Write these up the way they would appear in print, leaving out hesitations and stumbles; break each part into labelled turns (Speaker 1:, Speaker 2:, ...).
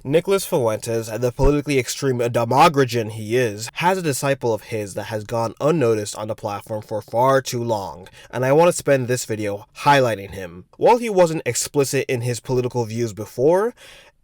Speaker 1: Nicholas Fuentes, the politically extreme demagogueon he is, has a disciple of his that has gone unnoticed on the platform for far too long, and I want to spend this video highlighting him. While he wasn't explicit in his political views before,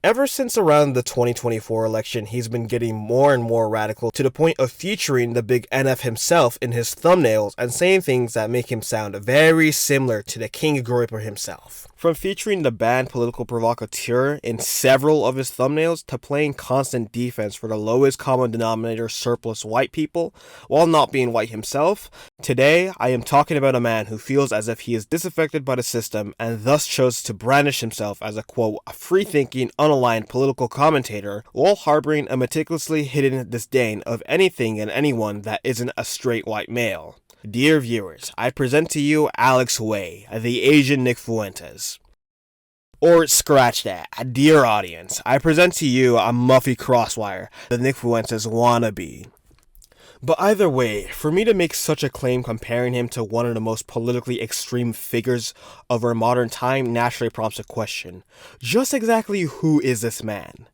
Speaker 1: ever since around the 2024 election, he's been getting more and more radical to the point of featuring the big NF himself in his thumbnails and saying things that make him sound very similar to the King Groiper himself. From featuring the banned political provocateur in several of his thumbnails to playing constant defense for the lowest common denominator surplus white people while not being white himself, today I am talking about a man who feels as if he is disaffected by the system and thus chose to brandish himself as a quote, free-thinking, unaligned political commentator while harboring a meticulously hidden disdain of anything and anyone that isn't a straight white male. Dear viewers, I present to you Alex Way, the Asian Nick Fuentes. Or scratch that, dear audience, I present to you a Muffy Crosswire, the Nick Fuentes wannabe. But either way, for me to make such a claim comparing him to one of the most politically extreme figures of our modern time naturally prompts a question. Just exactly who is this man?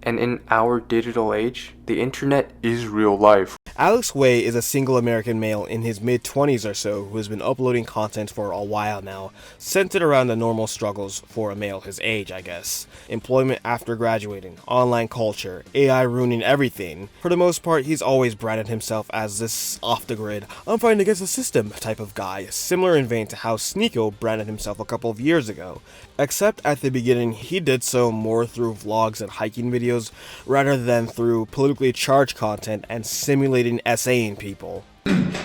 Speaker 2: And in our digital age, the internet is real life.
Speaker 1: Alex Way is a single American male in his mid-20s or so who has been uploading content for a while now, centered around the normal struggles for a male his age, I guess. Employment after graduating, online culture, AI ruining everything. For the most part, he's always branded himself as this off-the-grid, I'm fighting against the system type of guy, similar in vein to how Sneeko branded himself a couple of years ago. Except at the beginning, he did so more through vlogs and hiking videos, rather than through politically charged content and simulating essaying people.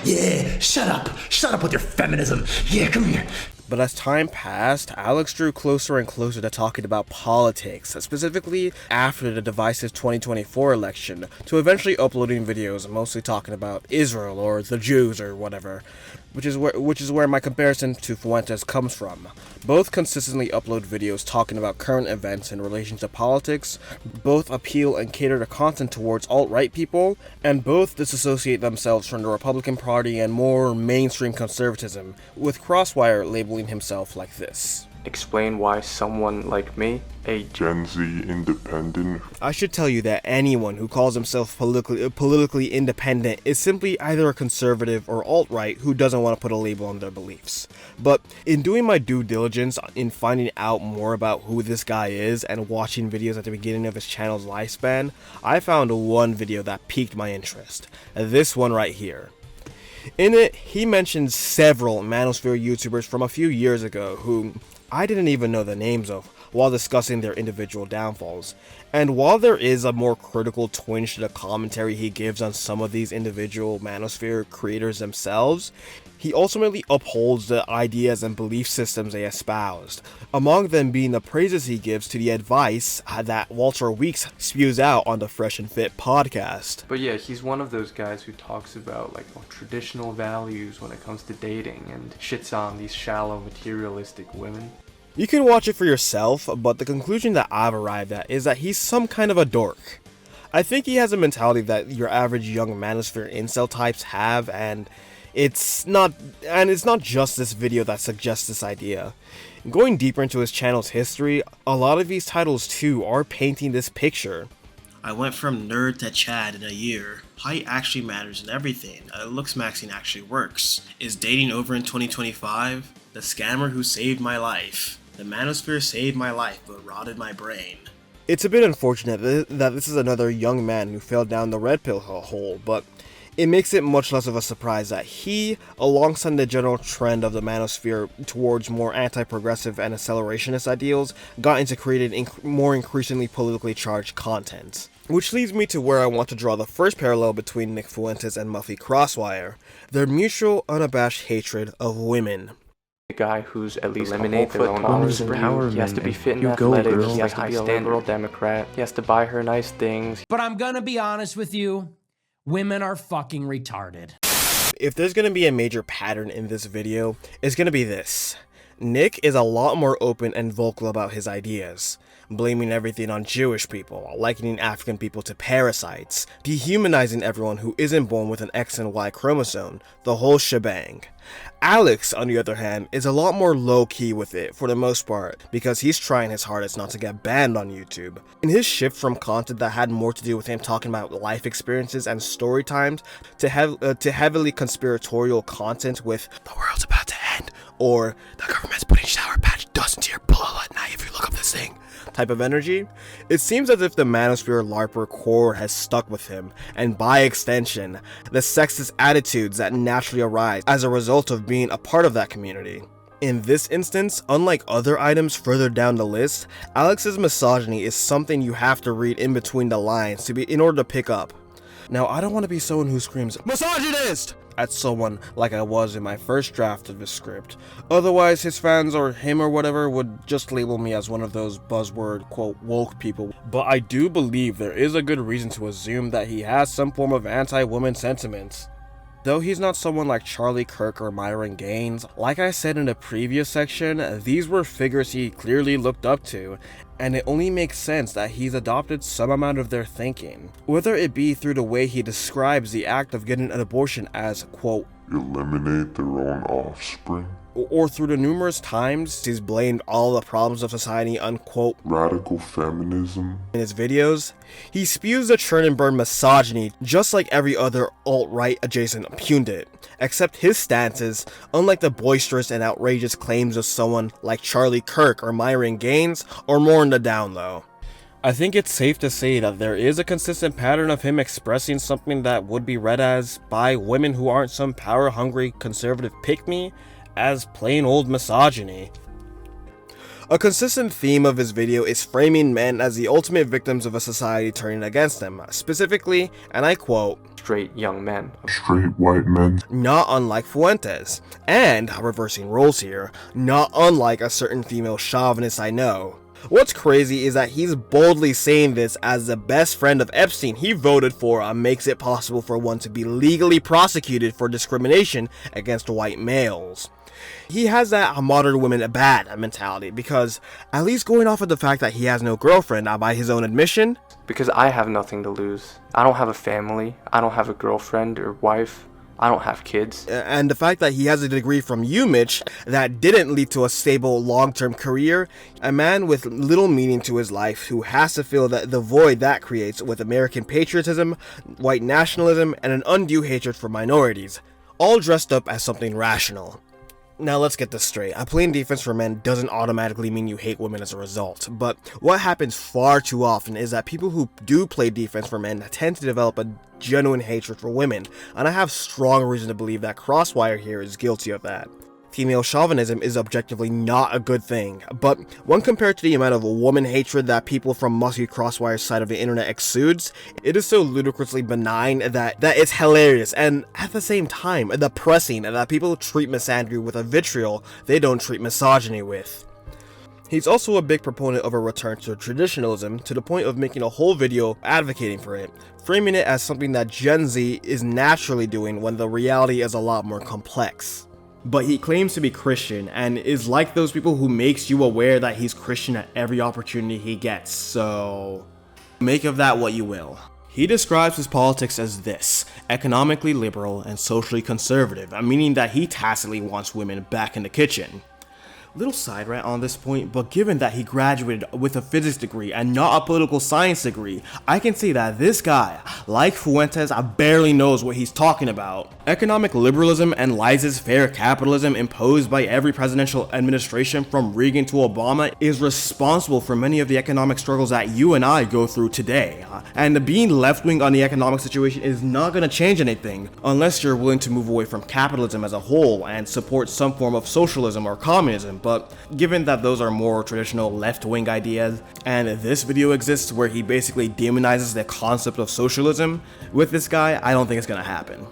Speaker 3: Yeah, shut up with your feminism. Yeah, come here.
Speaker 1: But as time passed, Alex drew closer and closer to talking about politics, specifically after the divisive 2024 election, to eventually uploading videos mostly talking about Israel or the Jews or whatever, which is where my comparison to Fuentes comes from. Both consistently upload videos talking about current events in relation to politics, both appeal and cater to content towards alt-right people, and both disassociate themselves from the Republican Party and more mainstream conservatism, with Crosswire labeling himself like this.
Speaker 2: Explain why someone like me, a
Speaker 4: Gen Z independent.
Speaker 1: I should tell you that anyone who calls himself politically independent is simply either a conservative or alt-right who doesn't want to put a label on their beliefs. But in doing my due diligence in finding out more about who this guy is and watching videos at the beginning of his channel's lifespan, I found one video that piqued my interest. This one right here. In it, he mentions several Manosphere YouTubers from a few years ago who I didn't even know the names of while discussing their individual downfalls. And while there is a more critical twinge to the commentary he gives on some of these individual Manosphere creators themselves, he ultimately upholds the ideas and belief systems they espoused, among them being the praises he gives to the advice that Walter Weeks spews out on the Fresh and Fit podcast.
Speaker 2: But yeah, he's one of those guys who talks about traditional values when it comes to dating and shits on these shallow materialistic women.
Speaker 1: You can watch it for yourself, but the conclusion that I've arrived at is that he's some kind of a dork. I think he has a mentality that your average young Manosphere incel types have, and it's not just this video that suggests this idea. Going deeper into his channel's history, a lot of these titles too are painting this picture.
Speaker 5: I went from nerd to Chad in a year. Height actually matters in everything. Looks maxing actually works. Is dating over in 2025? The scammer who saved my life. The Manosphere saved my life but rotted my brain.
Speaker 1: It's a bit unfortunate that this is another young man who fell down the red pill hole, but it makes it much less of a surprise that he, alongside the general trend of the Manosphere towards more anti-progressive and accelerationist ideals, got into creating more increasingly politically charged content. Which leads me to where I want to draw the first parallel between Nick Fuentes and Muffy Crosswire, their mutual unabashed hatred of women.
Speaker 2: A guy who's at least eliminate their own empowerment. He has to be fit and athletic. He has to be a liberal Democrat. He has to buy her nice things.
Speaker 6: But I'm gonna be honest with you, women are fucking retarded.
Speaker 1: If there's gonna be a major pattern in this video, it's gonna be this. Nick is a lot more open and vocal about his ideas. blaming everything on Jewish people, likening African people to parasites, dehumanizing everyone who isn't born with an X and Y chromosome, the whole shebang. Alex, on the other hand, is a lot more low-key with it for the most part, because he's trying his hardest not to get banned on YouTube. In his shift from content that had more to do with him talking about life experiences and story times to heavily conspiratorial content with "the world's about to end" or "the government's putting shower patch dust into your pillow at night if you look up this thing" type of energy, it seems as if the manosphere LARPer core has stuck with him, and by extension, the sexist attitudes that naturally arise as a result of being a part of that community. In this instance, unlike other items further down the list, Alex's misogyny is something you have to read in between the lines in order to pick up. Now, I don't want to be someone who screams "misogynist" at someone like I was in my first draft of his script. Otherwise, his fans or him or whatever would just label me as one of those buzzword, quote, woke people. But I do believe there is a good reason to assume that he has some form of anti-woman sentiments. Though he's not someone like Charlie Kirk or Myron Gaines, like I said in the previous section, these were figures he clearly looked up to, and it only makes sense that he's adopted some amount of their thinking. Whether it be through the way he describes the act of getting an abortion as, quote,
Speaker 4: eliminate their own offspring,
Speaker 1: or through the numerous times he's blamed all the problems of society on, quote,
Speaker 4: radical feminism.
Speaker 1: In his videos, he spews the churn and burn misogyny just like every other alt-right adjacent pundit, except his stances, unlike the boisterous and outrageous claims of someone like Charlie Kirk or Myron Gaines, are more in the down low. I think it's safe to say that there is a consistent pattern of him expressing something that would be read as, by women who aren't some power-hungry conservative pick-me, as plain old misogyny. A consistent theme of his video is framing men as the ultimate victims of a society turning against them, specifically, and I quote,
Speaker 2: straight young men.
Speaker 4: Straight white men.
Speaker 1: Not unlike Fuentes, and, reversing roles here, not unlike a certain female chauvinist I know. What's crazy is that he's boldly saying this as the best friend of Epstein he voted for makes it possible for one to be legally prosecuted for discrimination against white males. He has that modern women bad mentality because, at least going off of the fact that he has no girlfriend by his own admission,
Speaker 2: Because I have nothing to lose. I don't have a family. I don't have a girlfriend or wife. I don't have kids.
Speaker 1: and the fact that he has a degree from UMich that didn't lead to a stable long-term career, a man with little meaning to his life who has to fill the void that creates with American patriotism, white nationalism, and an undue hatred for minorities, all dressed up as something rational. Now let's get this straight, playing defense for men doesn't automatically mean you hate women as a result, but what happens far too often is that people who do play defense for men tend to develop a genuine hatred for women, and I have strong reason to believe that Crosswire here is guilty of that. Female chauvinism is objectively not a good thing, but when compared to the amount of woman hatred that people from Musky Crosswire's side of the internet exudes, it is so ludicrously benign that it's hilarious and at the same time depressing that people treat misandry with a vitriol they don't treat misogyny with. He's also a big proponent of a return to traditionalism to the point of making a whole video advocating for it, framing it as something that Gen Z is naturally doing when the reality is a lot more complex. But he claims to be Christian and is like those people who makes you aware that he's Christian at every opportunity he gets, so make of that what you will. He describes his politics as this: economically liberal and socially conservative, meaning that he tacitly wants women back in the kitchen. Little side rant on this point, but given that he graduated with a physics degree and not a political science degree, I can say that this guy, like Fuentes, barely knows what he's talking about. Economic liberalism and laissez-faire capitalism imposed by every presidential administration from Reagan to Obama is responsible for many of the economic struggles that you and I go through today. And being left-wing on the economic situation is not going to change anything unless you're willing to move away from capitalism as a whole and support some form of socialism or communism. But given that those are more traditional left-wing ideas, and this video exists where he basically demonizes the concept of socialism, with this guy, I don't think it's gonna happen.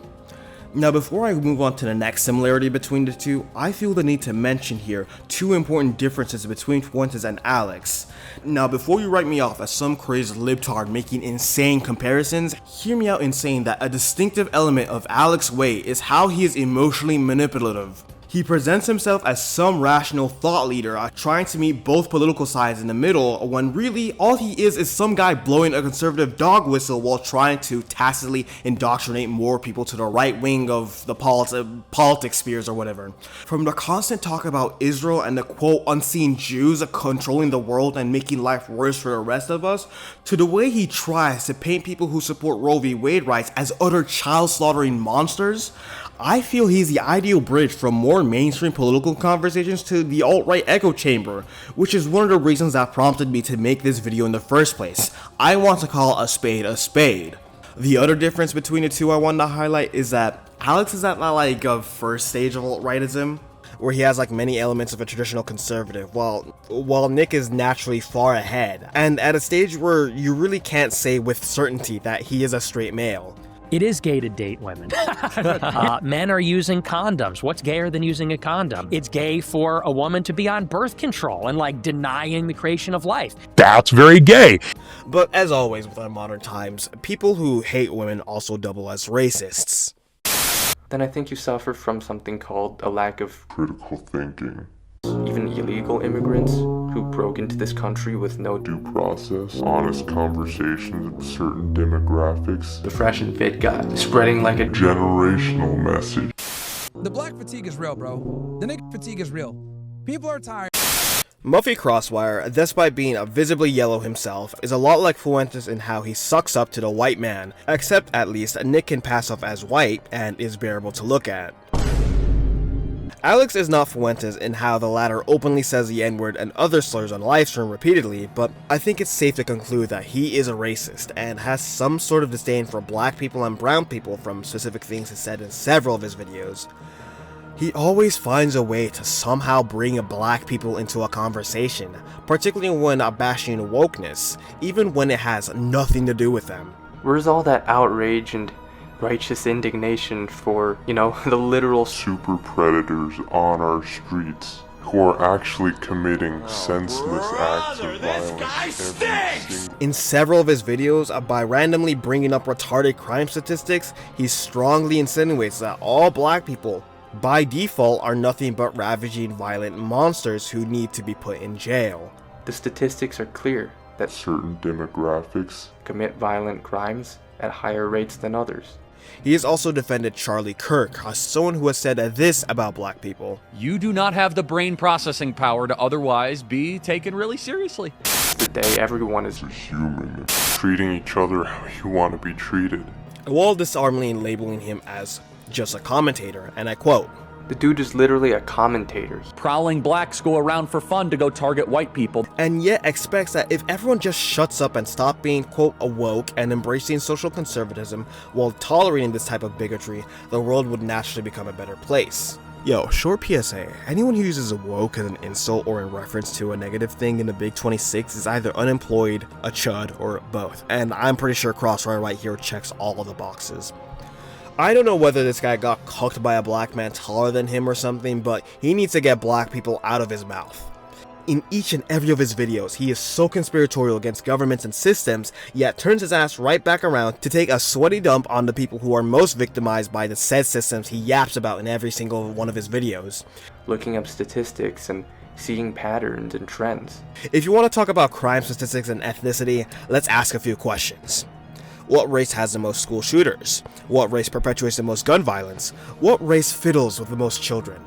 Speaker 1: Now, before I move on to the next similarity between the two, I feel the need to mention here two important differences between Fuentes and Alex. Now, before you write me off as some crazed libtard making insane comparisons, hear me out in saying that a distinctive element of Alex's way is how he is emotionally manipulative. He presents himself as some rational thought leader, trying to meet both political sides in the middle, when really all he is some guy blowing a conservative dog whistle while trying to tacitly indoctrinate more people to the right wing of the politics spheres or whatever. From the constant talk about Israel and the quote unseen Jews controlling the world and making life worse for the rest of us, to the way he tries to paint people who support Roe v. Wade rights as utter child slaughtering monsters, I feel he's the ideal bridge from more mainstream political conversations to the alt-right echo chamber, which is one of the reasons that prompted me to make this video in the first place. I want to call a spade a spade. The other difference between the two I want to highlight is that Alex is at like a first stage of alt-rightism, where he has like many elements of a traditional conservative, while Nick is naturally far ahead, and at a stage where you really can't say with certainty that he is a straight male.
Speaker 7: It is gay to date women. Men are using condoms. What's gayer than using a condom? It's gay for a woman to be on birth control and like denying the creation of life.
Speaker 3: That's very gay.
Speaker 1: But as always with our modern times, people who hate women also double as racists.
Speaker 2: Then I think you suffer from something called a lack of
Speaker 4: critical thinking,
Speaker 2: even illegal immigrants who broke into this country with no
Speaker 4: due process, honest conversations with certain demographics,
Speaker 2: the fresh and fit guy spreading like a
Speaker 4: generational message.
Speaker 8: The black fatigue is real, bro. The nigga fatigue is real. People are tired.
Speaker 1: Muffy Crosswire, despite being visibly yellow himself, is a lot like Fuentes in how he sucks up to the white man, except at least Nick can pass off as white and is bearable to look at. Alex is not Fuentes in how the latter openly says the N-word and other slurs on livestream repeatedly, but I think it's safe to conclude that he is a racist and has some sort of disdain for black people and brown people from specific things he said in several of his videos. He always finds a way to somehow bring black people into a conversation, particularly when bashing wokeness, even when it has nothing to do with them.
Speaker 2: Where's all that outrage and righteous indignation for, you know, the literal
Speaker 4: super predators on our streets who are actually committing senseless acts of violence?
Speaker 1: In several of his videos, by randomly bringing up retarded crime statistics, he strongly insinuates that all black people, by default, are nothing but ravaging violent monsters who need to be put in jail.
Speaker 2: The statistics are clear that
Speaker 4: certain demographics
Speaker 2: commit violent crimes at higher rates than others.
Speaker 1: He has also defended Charlie Kirk, someone who has said this about black people.
Speaker 9: You do not have the brain processing power to otherwise be taken really seriously.
Speaker 2: Today, everyone is
Speaker 4: human, treating each other how you want to be treated,
Speaker 1: while disarmingly labeling him as just a commentator, and I quote,
Speaker 2: "The dude is literally a commentator.
Speaker 9: Prowling blacks go around for fun to go target white people."
Speaker 1: And yet expects that if everyone just shuts up and stop being, quote, awoke and embracing social conservatism while tolerating this type of bigotry, the world would naturally become a better place. Yo, short PSA, anyone who uses woke as an insult or in reference to a negative thing in the Big 26 is either unemployed, a chud, or both. And I'm pretty sure Crosswire right here checks all of the boxes. I don't know whether this guy got cooked by a black man taller than him or something, but he needs to get black people out of his mouth. In each and every of his videos, he is so conspiratorial against governments and systems, yet turns his ass right back around to take a sweaty dump on the people who are most victimized by the said systems he yaps about in every single one of his videos.
Speaker 2: Looking up statistics and seeing patterns and trends.
Speaker 1: If you want to talk about crime statistics and ethnicity, let's ask a few questions. What race has the most school shooters? What race perpetuates the most gun violence? What race fiddles with the most children?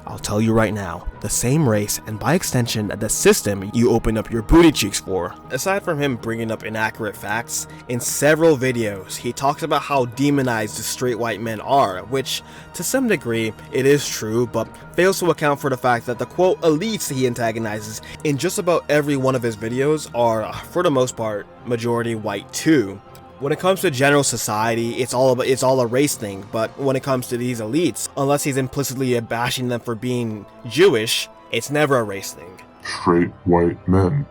Speaker 1: I'll tell you right now, the same race, and by extension, the system you open up your booty cheeks for. Aside from him bringing up inaccurate facts, in several videos, he talks about how demonized the straight white men are, which, to some degree, it is true, but fails to account for the fact that the quote elites he antagonizes in just about every one of his videos are, for the most part, majority white too. When it comes to general society, it's all a race thing, but when it comes to these elites, unless he's implicitly bashing them for being Jewish, it's never a race thing.
Speaker 4: Straight white men.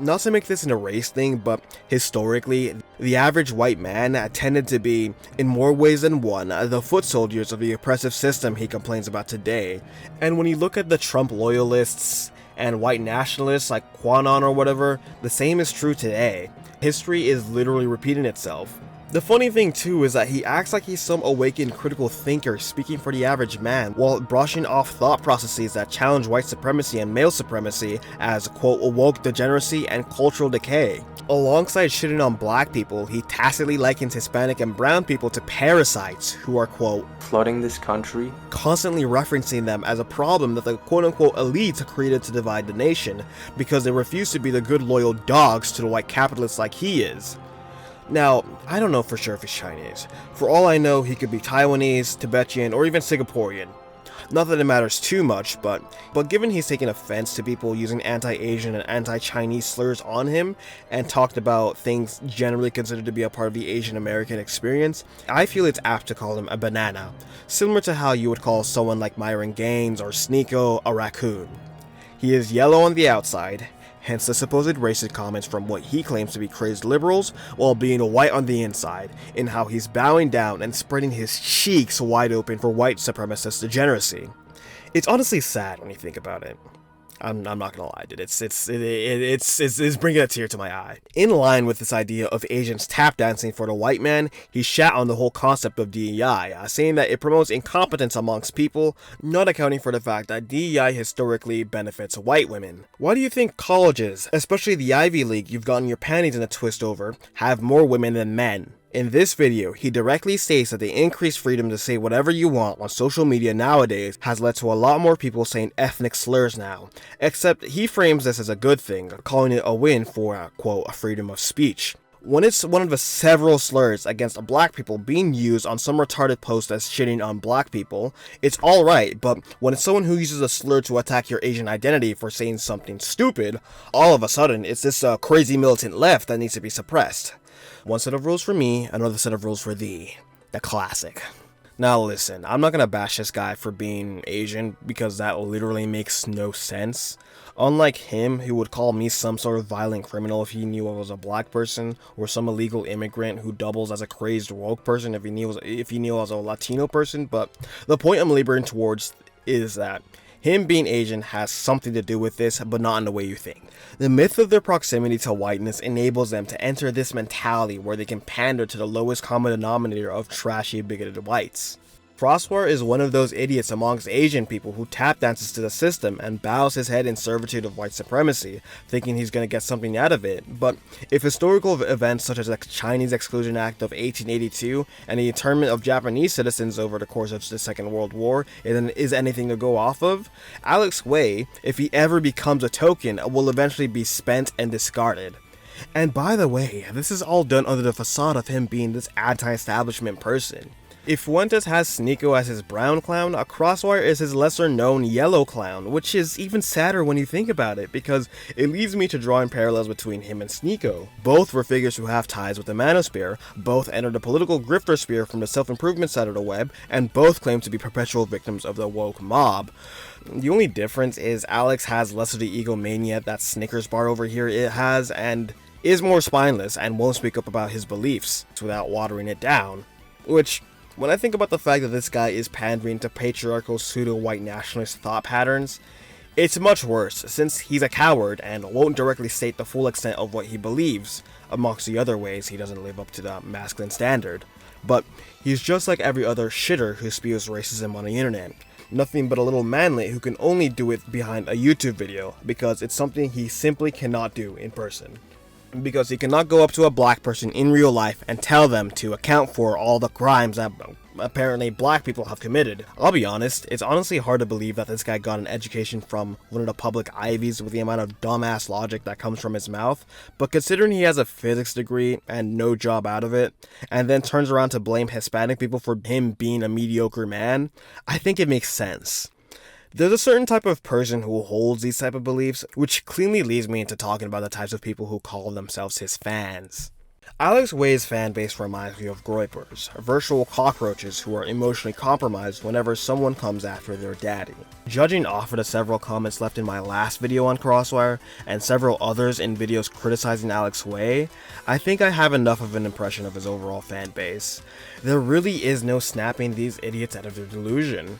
Speaker 1: Not to make this an a race thing, but historically, the average white man tended to be, in more ways than one, the foot soldiers of the oppressive system he complains about today. And when you look at the Trump loyalists and white nationalists like QAnon or whatever, the same is true today. History is literally repeating itself. The funny thing too is that he acts like he's some awakened critical thinker speaking for the average man, while brushing off thought processes that challenge white supremacy and male supremacy as, quote, woke degeneracy and cultural decay. Alongside shitting on black people, he tacitly likens Hispanic and brown people to parasites who are, quote,
Speaker 2: flooding this country,
Speaker 1: constantly referencing them as a problem that the quote-unquote elites created to divide the nation because they refuse to be the good loyal dogs to the white capitalists like he is. Now, I don't know for sure if he's Chinese. For all I know, he could be Taiwanese, Tibetan, or even Singaporean. Not that it matters too much, but given he's taken offense to people using anti-Asian and anti-Chinese slurs on him, and talked about things generally considered to be a part of the Asian American experience, I feel it's apt to call him a banana, similar to how you would call someone like Myron Gaines or Sneeko a raccoon. He is yellow on the outside, hence the supposed racist comments from what he claims to be crazed liberals, while being white on the inside, in how he's bowing down and spreading his cheeks wide open for white supremacist degeneracy. It's honestly sad when you think about it. I'm not gonna lie, dude. It's bringing a tear to my eye. In line with this idea of Asians tap dancing for the white man, he shat on the whole concept of DEI, saying that it promotes incompetence amongst people, not accounting for the fact that DEI historically benefits white women. Why do you think colleges, especially the Ivy League you've gotten your panties in a twist over, have more women than men? In this video, he directly states that the increased freedom to say whatever you want on social media nowadays has led to a lot more people saying ethnic slurs now, except he frames this as a good thing, calling it a win for, quote, a freedom of speech. When it's one of the several slurs against black people being used on some retarded post as shitting on black people, it's alright, but when it's someone who uses a slur to attack your Asian identity for saying something stupid, all of a sudden it's this crazy militant left that needs to be suppressed. One set of rules for me, another set of rules for thee. The classic. Now listen, I'm not gonna bash this guy for being Asian because that literally makes no sense. Unlike him, who would call me some sort of violent criminal if he knew I was a black person, or some illegal immigrant who doubles as a crazed woke person if he knew I was a Latino person, but the point I'm laboring towards is that him being Asian has something to do with this, but not in the way you think. The myth of their proximity to whiteness enables them to enter this mentality where they can pander to the lowest common denominator of trashy, bigoted whites. Crosswire is one of those idiots amongst Asian people who tap dances to the system and bows his head in servitude of white supremacy, thinking he's going to get something out of it. But if historical events such as the Chinese Exclusion Act of 1882 and the internment of Japanese citizens over the course of the Second World War is anything to go off of, Alex Wei, if he ever becomes a token, will eventually be spent and discarded. And by the way, this is all done under the facade of him being this anti-establishment person. If Fuentes has Sneeko as his brown clown, Crosswire is his lesser known yellow clown, which is even sadder when you think about it, because it leads me to drawing parallels between him and Sneeko. Both were figures who have ties with the manosphere, both entered the political grifter sphere from the self-improvement side of the web, and both claim to be perpetual victims of the woke mob. The only difference is Alex has less of the egomania that Snickers bar over here has, and is more spineless and won't speak up about his beliefs without watering it down. Which, when I think about the fact that this guy is pandering to patriarchal pseudo-white nationalist thought patterns, it's much worse, since he's a coward and won't directly state the full extent of what he believes, amongst the other ways he doesn't live up to the masculine standard. But he's just like every other shitter who spews racism on the internet. Nothing but a little manlet who can only do it behind a YouTube video, because it's something he simply cannot do in person. Because he cannot go up to a black person in real life and tell them to account for all the crimes that apparently black people have committed. I'll be honest, it's honestly hard to believe that this guy got an education from one of the public Ivies with the amount of dumbass logic that comes from his mouth, but considering he has a physics degree and no job out of it, and then turns around to blame Hispanic people for him being a mediocre man, I think it makes sense. There's a certain type of person who holds these type of beliefs, which cleanly leads me into talking about the types of people who call themselves his fans. Alex Wei's fan base reminds me of groypers, virtual cockroaches who are emotionally compromised whenever someone comes after their daddy. Judging off of the several comments left in my last video on Crosswire, and several others in videos criticizing Alex Wei, I think I have enough of an impression of his overall fan base. There really is no snapping these idiots out of their delusion.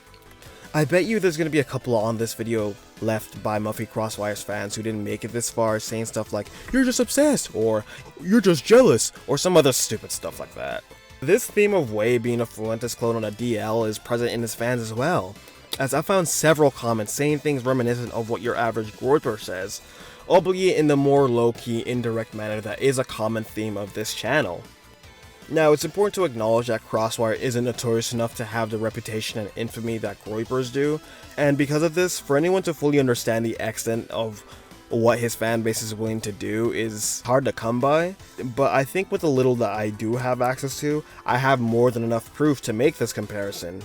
Speaker 1: I bet you there's gonna be a couple on this video left by Muffy Crosswire's fans who didn't make it this far, saying stuff like, "You're just obsessed," or "You're just jealous," or some other stupid stuff like that. This theme of Wei being a Fuentes clone on a DL is present in his fans as well, as I found several comments saying things reminiscent of what your average Groiper says, albeit in the more low-key, indirect manner that is a common theme of this channel. Now, it's important to acknowledge that Crosswire isn't notorious enough to have the reputation and infamy that Groipers do, and because of this, for anyone to fully understand the extent of what his fanbase is willing to do is hard to come by, but I think with the little that I do have access to, I have more than enough proof to make this comparison.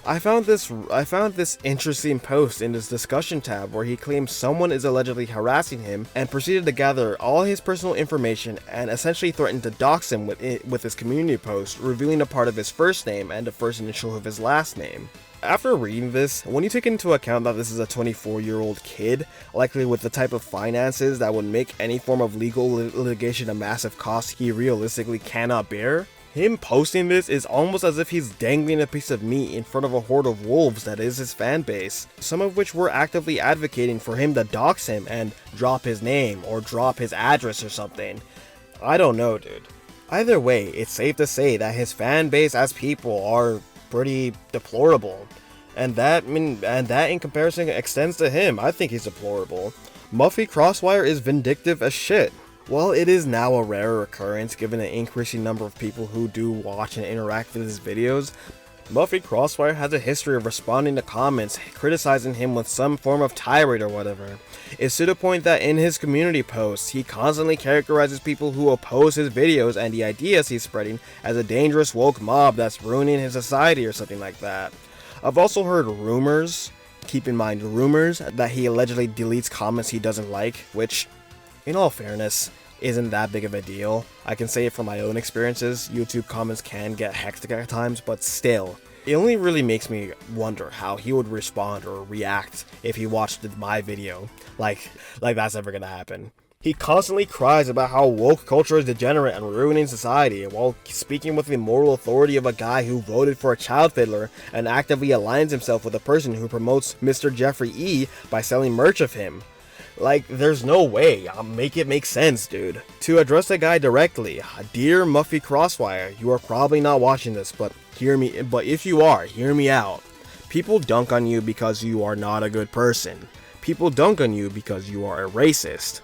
Speaker 1: I found this interesting post in this discussion tab where he claims someone is allegedly harassing him and proceeded to gather all his personal information and essentially threatened to dox him with his community post, revealing a part of his first name and the first initial of his last name. After reading this, when you take into account that this is a 24-year-old kid, likely with the type of finances that would make any form of legal litigation a massive cost he realistically cannot bear, him posting this is almost as if he's dangling a piece of meat in front of a horde of wolves that is his fanbase, some of which were actively advocating for him to dox him and drop his name or drop his address or something. I don't know, dude. Either way, it's safe to say that his fanbase as people are pretty deplorable, and that in comparison extends to him. I think he's deplorable. Muffy Crosswire is vindictive as shit. While it is now a rare occurrence given the increasing number of people who do watch and interact with his videos, Muffy Crosswire has a history of responding to comments criticizing him with some form of tirade or whatever. It's to the point that in his community posts, he constantly characterizes people who oppose his videos and the ideas he's spreading as a dangerous woke mob that's ruining his society or something like that. I've also heard rumors, keep in mind rumors, that he allegedly deletes comments he doesn't like, which, in all fairness, isn't that big of a deal. I can say it from my own experiences, YouTube comments can get hectic at times, but still, it only really makes me wonder how he would respond or react if he watched my video. Like that's ever gonna happen. He constantly cries about how woke culture is degenerate and ruining society, while speaking with the moral authority of a guy who voted for a child fiddler and actively aligns himself with a person who promotes Mr. Jeffrey E. by selling merch of him. Like, there's no way. Make it make sense, dude. To address the guy directly, dear Muffy Crosswire, you are probably not watching this, but if you are, hear me out. People dunk on you because you are not a good person. People dunk on you because you are a racist.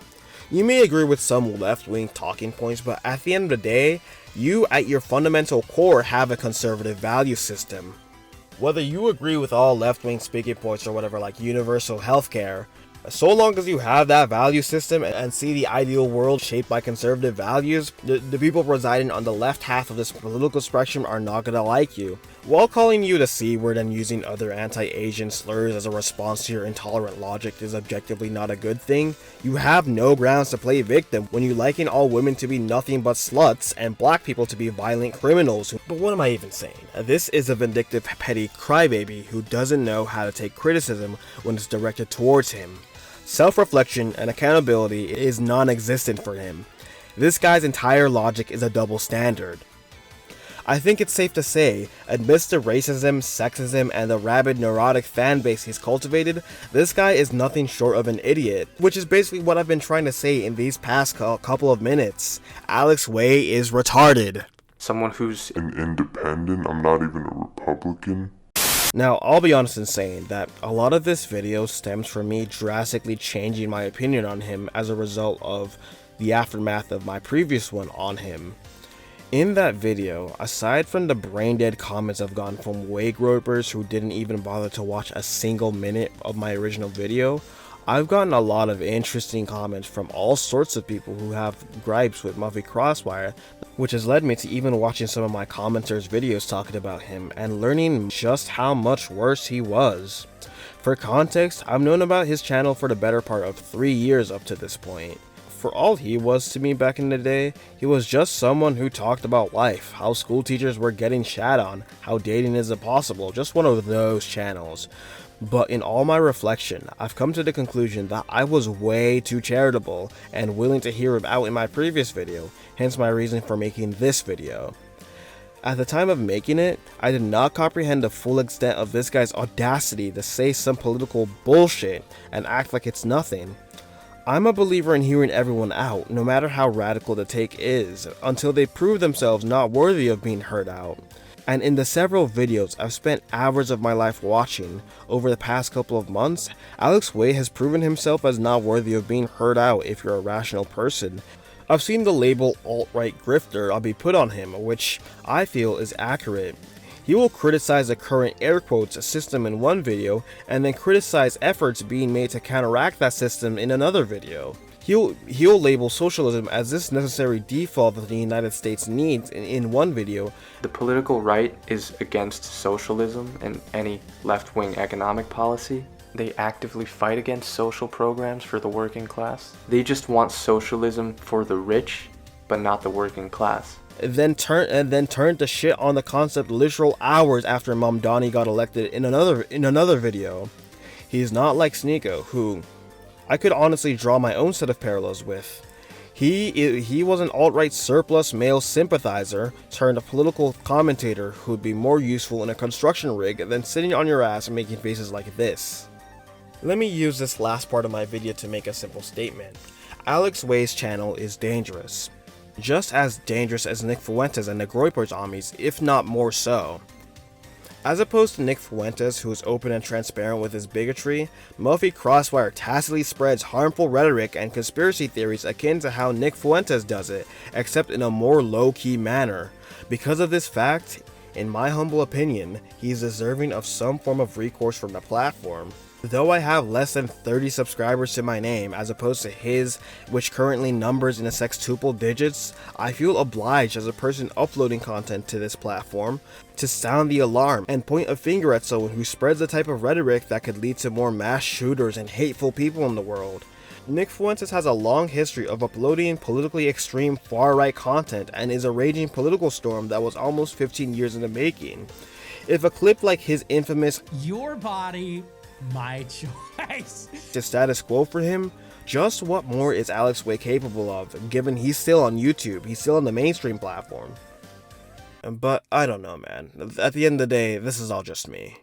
Speaker 1: You may agree with some left-wing talking points, but at the end of the day, you at your fundamental core have a conservative value system. Whether you agree with all left-wing speaking points or whatever, like universal healthcare, so long as you have that value system and see the ideal world shaped by conservative values, the people residing on the left half of this political spectrum are not gonna like you. While calling you the C word and using other anti-Asian slurs as a response to your intolerant logic is objectively not a good thing, you have no grounds to play victim when you liken all women to be nothing but sluts and black people to be violent criminals. But what am I even saying? This is a vindictive, petty crybaby who doesn't know how to take criticism when it's directed towards him. Self-reflection and accountability is non-existent for him. This guy's entire logic is a double standard. I think it's safe to say, amidst the racism, sexism, and the rabid neurotic fanbase he's cultivated, this guy is nothing short of an idiot, which is basically what I've been trying to say in these past couple of minutes. Alex Wei is retarded.
Speaker 2: Someone who's
Speaker 4: An independent, I'm not even a Republican.
Speaker 1: Now, I'll be honest in saying that a lot of this video stems from me drastically changing my opinion on him as a result of the aftermath of my previous one on him. In that video, aside from the brain-dead comments I've gotten from Wei gropers who didn't even bother to watch a single minute of my original video, I've gotten a lot of interesting comments from all sorts of people who have gripes with Muffy Crosswire, which has led me to even watching some of my commenters' videos talking about him and learning just how much worse he was. For context, I've known about his channel for the better part of 3 years up to this point. For all he was to me back in the day, he was just someone who talked about life, how school teachers were getting shat on, how dating is impossible, just one of those channels. But in all my reflection, I've come to the conclusion that I was way too charitable and willing to hear him out in my previous video, hence my reason for making this video. At the time of making it, I did not comprehend the full extent of this guy's audacity to say some political bullshit and act like it's nothing. I'm a believer in hearing everyone out, no matter how radical the take is, until they prove themselves not worthy of being heard out. And in the several videos I've spent hours of my life watching over the past couple of months, Alex Way has proven himself as not worthy of being heard out if you're a rational person. I've seen the label alt-right grifter be put on him, which I feel is accurate. He will criticize the current air quotes system in one video and then criticize efforts being made to counteract that system in another video. He'll label socialism as this necessary default that the United States needs in one video.
Speaker 2: The political right is against socialism and any left-wing economic policy. They actively fight against social programs for the working class. They just want socialism for the rich, but not the working class.
Speaker 1: Then turned to shit on the concept literal hours after Mamdani got elected in another video. He's not like Sneeko, who I could honestly draw my own set of parallels with. He was an alt-right surplus male sympathizer turned a political commentator who'd be more useful in a construction rig than sitting on your ass and making faces like this. Let me use this last part of my video to make a simple statement. Alex Way's channel is dangerous. Just as dangerous as Nick Fuentes and the Groyper's armies, if not more so. As opposed to Nick Fuentes, who is open and transparent with his bigotry, Muffy Crossfire tacitly spreads harmful rhetoric and conspiracy theories akin to how Nick Fuentes does it, except in a more low-key manner. Because of this fact, in my humble opinion, he is deserving of some form of recourse from the platform. Though I have less than 30 subscribers to my name as opposed to his, which currently numbers in the sextuple digits, I feel obliged as a person uploading content to this platform to sound the alarm and point a finger at someone who spreads the type of rhetoric that could lead to more mass shooters and hateful people in the world. Nick Fuentes has a long history of uploading politically extreme far-right content and is a raging political storm that was almost 15 years in the making. If a clip like his infamous
Speaker 6: Your body, my choice
Speaker 1: the status quo for him, just what more is Alex Way capable of, given he's still on YouTube, he's still on the mainstream platform? But I don't know, man. At the end of the day, this is all just me.